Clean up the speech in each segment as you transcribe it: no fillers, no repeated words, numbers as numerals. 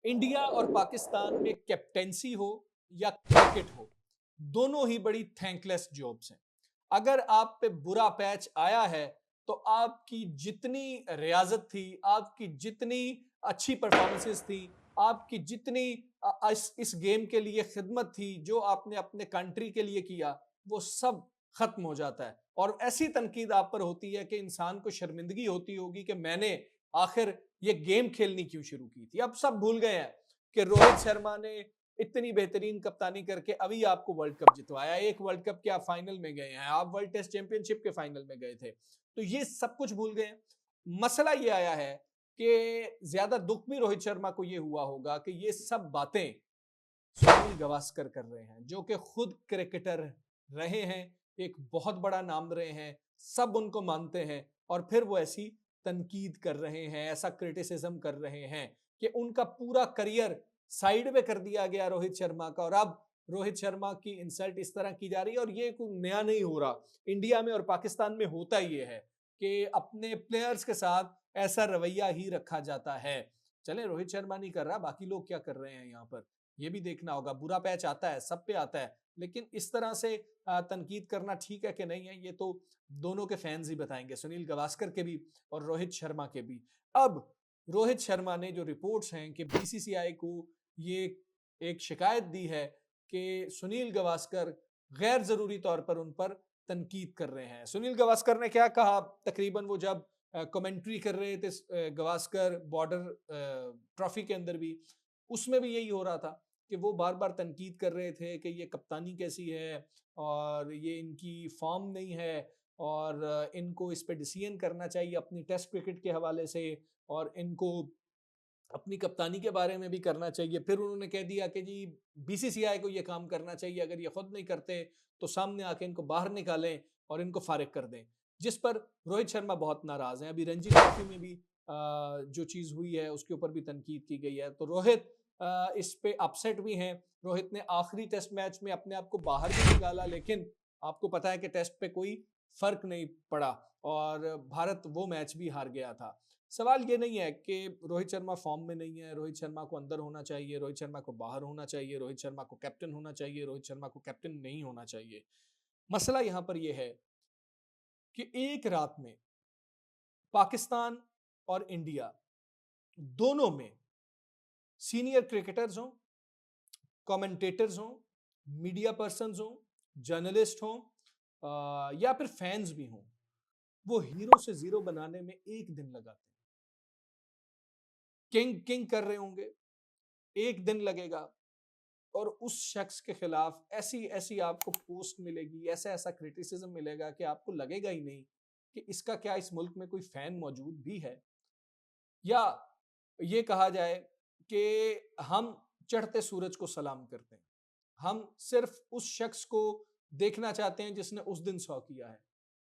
India और पाकिस्तान में captaincy हो या क्रिकेट हो, दोनों ही बड़ी थैंकलेस जॉब्स हैं। अगर आप पे बुरा पैच आया है तो आपकी जितनी रियाजत थी, आपकी जितनी अच्छी परफॉर्मेंसेस थी, आपकी जितनी इस गेम के लिए खिदमत थी, जो आपने अपने कंट्री के लिए किया, वो सब खत्म हो जाता है। और ऐसी तनकीद आप पर होती है कि इंसान को शर्मिंदगी होती होगी कि मैंने आखिर ये गेम खेलनी क्यों शुरू की थी। अब सब भूल गए हैं कि रोहित शर्मा ने इतनी बेहतरीन कप्तानी करके अभी आपको वर्ल्ड कप जितवाया। एक वर्ल्ड कप के आप फाइनल में गए हैं, आप वर्ल्ड टेस्ट चैंपियनशिप के फाइनल में गए थे, तो ये सब कुछ भूल गए हैं। मसला ये आया है कि ज्यादा दुख भी रोहित शर्मा को ये हुआ होगा कि ये सब बातें सुनील गावस्कर कर रहे हैं, जो कि खुद क्रिकेटर रहे हैं, एक बहुत बड़ा नाम रहे हैं, सब उनको मानते हैं, और फिर वो ऐसी तनकीद कर रहे हैं, ऐसा क्रिटिसिज्म कर रहे हैं कि उनका पूरा करियर साइड में कर दिया गया रोहित शर्मा का, और अब रोहित शर्मा की इंसल्ट इस तरह की जा रही है। और ये कोई नया नहीं हो रहा, इंडिया में और पाकिस्तान में होता ये है कि अपने प्लेयर्स के साथ ऐसा रवैया ही रखा जाता है। चले, रोहित शर्मा नहीं कर रहा, बाकी लोग क्या कर रहे हैं यहाँ पर, ये भी देखना होगा। बुरा पैच आता है, सब पे आता है, लेकिन इस तरह से तनकीद करना ठीक है कि नहीं है, ये तो दोनों के फैंस ही बताएंगे, सुनील गावस्कर के भी और रोहित शर्मा के भी। अब रोहित शर्मा ने जो रिपोर्ट्स हैं कि बीसीसीआई को ये एक शिकायत दी है कि सुनील गावस्कर गैर जरूरी तौर पर उन पर तनकीद कर रहे हैं। सुनील गावस्कर ने क्या कहा, तकरीबन वो जब कमेंट्री कर रहे थे गावस्कर बॉर्डर ट्रॉफी के अंदर भी, उसमें भी यही हो रहा था कि वो बार बार तनकीद कर रहे थे कि ये कप्तानी कैसी है, और ये इनकी फॉर्म नहीं है, और इनको इस पे डिसीजन करना चाहिए अपनी टेस्ट क्रिकेट के हवाले से, और इनको अपनी कप्तानी के बारे में भी करना चाहिए। फिर उन्होंने कह दिया कि जी बीसीसीआई को ये काम करना चाहिए, अगर ये खुद नहीं करते तो सामने आके इनको बाहर निकालें और इनको फारिग कर दें। जिस पर रोहित शर्मा बहुत नाराज हैं। अभी रणजी ट्रॉफी में भी जो चीज हुई है उसके ऊपर भी तनकीद की गई है, तो रोहित इस पे अपसेट भी हैं। रोहित ने आखिरी टेस्ट मैच में अपने आप को बाहर भी निकाला, लेकिन आपको पता है कि टेस्ट पे कोई फर्क नहीं पड़ा और भारत वो मैच भी हार गया था। सवाल ये नहीं है कि रोहित शर्मा फॉर्म में नहीं है, रोहित शर्मा को अंदर होना चाहिए, रोहित शर्मा को बाहर होना चाहिए, रोहित शर्मा को कैप्टन होना चाहिए, रोहित शर्मा को कैप्टन नहीं होना चाहिए। मसला यहां पर यह है कि एक रात में पाकिस्तान और इंडिया दोनों में सीनियर क्रिकेटर्स हों, कमेंटेटर्स हों, मीडिया पर्सन्स हों, जर्नलिस्ट हों, या फिर फैंस भी हों, वो हीरो से जीरो बनाने में एक दिन लगाते हैं। किंग किंग कर रहे होंगे, एक दिन लगेगा, और उस शख्स के खिलाफ ऐसी ऐसी आपको पोस्ट मिलेगी, ऐसा ऐसा क्रिटिसिज्म मिलेगा कि आपको लगेगा ही नहीं कि इसका क्या इस मुल्क में कोई फैन मौजूद भी है। या ये कहा जाए कि हम चढ़ते सूरज को सलाम करते हैं, हम सिर्फ उस शख्स को देखना चाहते हैं जिसने उस दिन सौ किया है,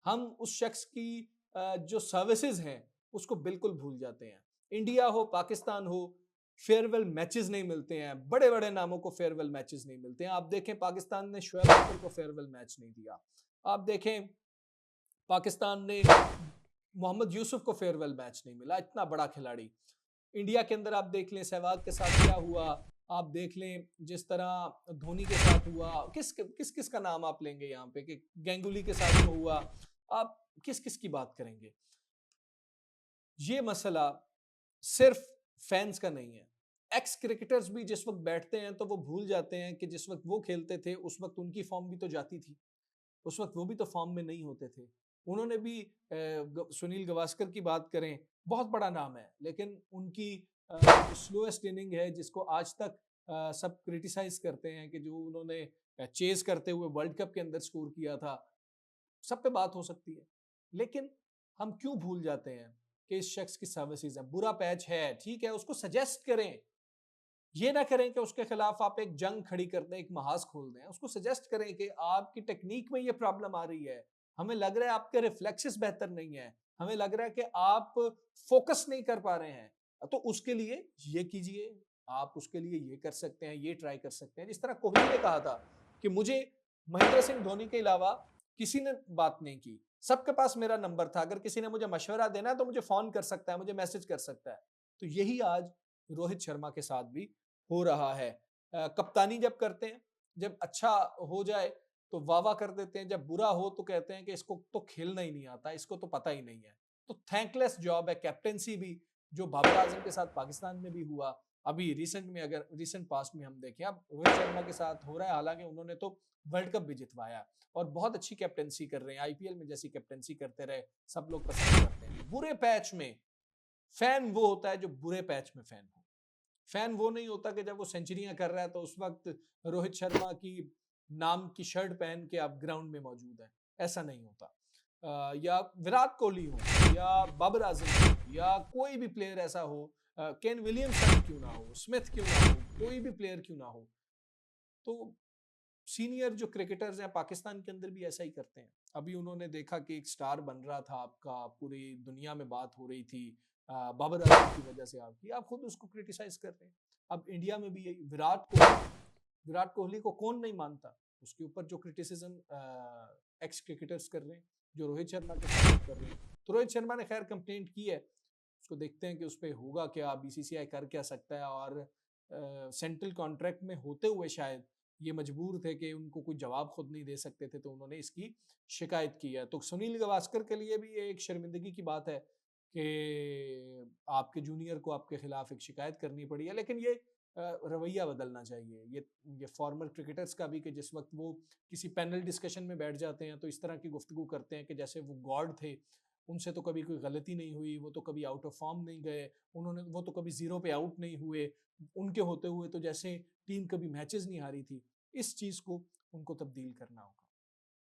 हम उस शख्स की जो सर्विसेज हैं उसको बिल्कुल भूल जाते हैं। इंडिया हो, पाकिस्तान हो, फेयरवेल मैचेस नहीं मिलते हैं, बड़े बड़े नामों को फेयरवेल मैचेस नहीं मिलते हैं। आप देखें, पाकिस्तान ने शोएब अख्तर को फेयरवेल मैच नहीं दिया। आप देखें, पाकिस्तान ने मोहम्मद यूसुफ को फेयरवेल मैच नहीं मिला, इतना बड़ा खिलाड़ी। इंडिया के अंदर आप देख लें सहवाग के साथ क्या हुआ, आप देख लें जिस तरह धोनी के साथ हुआ, किस किस किस का नाम आप लेंगे यहाँ पे कि गंगुली के साथ जो हुआ, आप किस किस की बात करेंगे। ये मसला सिर्फ फैंस का नहीं है, एक्स क्रिकेटर्स भी जिस वक्त बैठते हैं तो वो भूल जाते हैं कि जिस वक्त वो खेलते थे उस वक्त उनकी फॉर्म भी तो जाती थी, उस वक्त वो भी तो फॉर्म में नहीं होते थे। उन्होंने भी सुनील गावस्कर की बात करें, बहुत बड़ा नाम है, लेकिन उनकी स्लोएस्ट इनिंग है जिसको आज तक सब क्रिटिसाइज करते हैं कि जो उन्होंने चेज करते हुए वर्ल्ड कप के अंदर स्कोर किया था, सब पे बात हो सकती है। लेकिन हम क्यों भूल जाते हैं कि इस शख्स की सर्विसेज है, बुरा पैच है, ठीक है, उसको सजेस्ट करें। ये ना करें कि उसके खिलाफ आप एक जंग खड़ी कर दें, एक महाज खोल दें। उसको सजेस्ट करें कि आपकी टेक्निक में ये प्रॉब्लम आ रही है, हमें लग रहा है आपके रिफ्लेक्सेस बेहतर नहीं है, हमें लग रहा है कि आप फोकस नहीं कर पा रहे हैं, तो उसके लिए ये कीजिए, आप उसके लिए ये कर सकते हैं, ये ट्राई कर सकते हैं। जिस तरह कोहली ने कहा था कि मुझे महेंद्र सिंह धोनी के अलावा किसी ने बात नहीं की, सबके पास मेरा नंबर था, अगर किसी ने मुझे मशवरा देना है तो मुझे फोन कर सकता है, मुझे मैसेज कर सकता है। तो यही आज रोहित शर्मा के साथ भी हो रहा है। कप्तानी जब करते हैं, जब अच्छा हो जाए तो वाह-वाह कर देते हैं, जब बुरा हो तो कहते हैं कि इसको तो खेलना ही नहीं आता, इसको तो पता ही नहीं है। तो थैंकलेस जॉब है कैप्टेंसी भी, जो बाबर आजम के साथ पाकिस्तान में भी हुआ, अभी रिसेंट पास्ट में हम देखें, अब रोहित शर्मा के साथ हो रहा है, हालांकि उन्होंने तो वर्ल्ड कप भी जितवाया और बहुत अच्छी कैप्टेंसी कर रहे हैं, आईपीएल में जैसी कैप्टेंसी करते रहे, सब लोग पसंद करते हैं। बुरे पैच में फैन वो होता है जो बुरे पैच में फैन हो। फैन वो नहीं होता कि जब वो सेंचुरियां कर रहा है तो उस वक्त रोहित शर्मा की नाम की शर्ट पहन के आप ग्राउंड में मौजूद है, ऐसा नहीं होता। या विराट कोहली हो, या बाबर आजम हो, या कोई भी प्लेयर ऐसा हो, केन विलियमसन क्यों ना हो, स्मिथ क्यों ना हो, कोई भी प्लेयर क्यों ना हो, तो सीनियर जो क्रिकेटर्स हैं पाकिस्तान के अंदर भी ऐसा ही करते हैं। अभी उन्होंने देखा कि एक स्टार बन रहा था आपका, पूरी दुनिया में बात हो रही थी बाबर आजम की वजह से, आपकी आप खुद उसको क्रिटिसाइज कर रहे हैं। अब इंडिया में भी यही विराट कोहली को कौन नहीं मानता, उसके ऊपर जो क्रिटिसिज्म एक्स क्रिकेटर्स कर रहे हैं, जो रोहित शर्मा के साथ कर रहे हैं। तो रोहित शर्मा ने खैर कंप्लेंट की है, उसको देखते हैं कि उस पर होगा क्या, बीसीसीआई कर क्या सकता है। और सेंट्रल कॉन्ट्रैक्ट में होते हुए शायद ये मजबूर थे कि उनको कोई जवाब खुद नहीं दे सकते थे, तो उन्होंने इसकी शिकायत की है। तो सुनील गावस्कर के लिए भी ये एक शर्मिंदगी की बात है कि आपके जूनियर को आपके खिलाफ एक शिकायत करनी पड़ी है। लेकिन ये रवैया बदलना चाहिए, ये फॉर्मर क्रिकेटर्स का भी, कि जिस वक्त वो किसी पैनल डिस्कशन में बैठ जाते हैं तो इस तरह की गुफ्तगू करते हैं कि जैसे वो गॉड थे, उनसे तो कभी कोई गलती नहीं हुई, वो तो कभी आउट ऑफ फॉर्म नहीं गए, वो तो कभी जीरो पे आउट नहीं हुए, उनके होते हुए तो जैसे टीम कभी मैचेस नहीं हारी थी। इस चीज को उनको तब्दील करना होगा।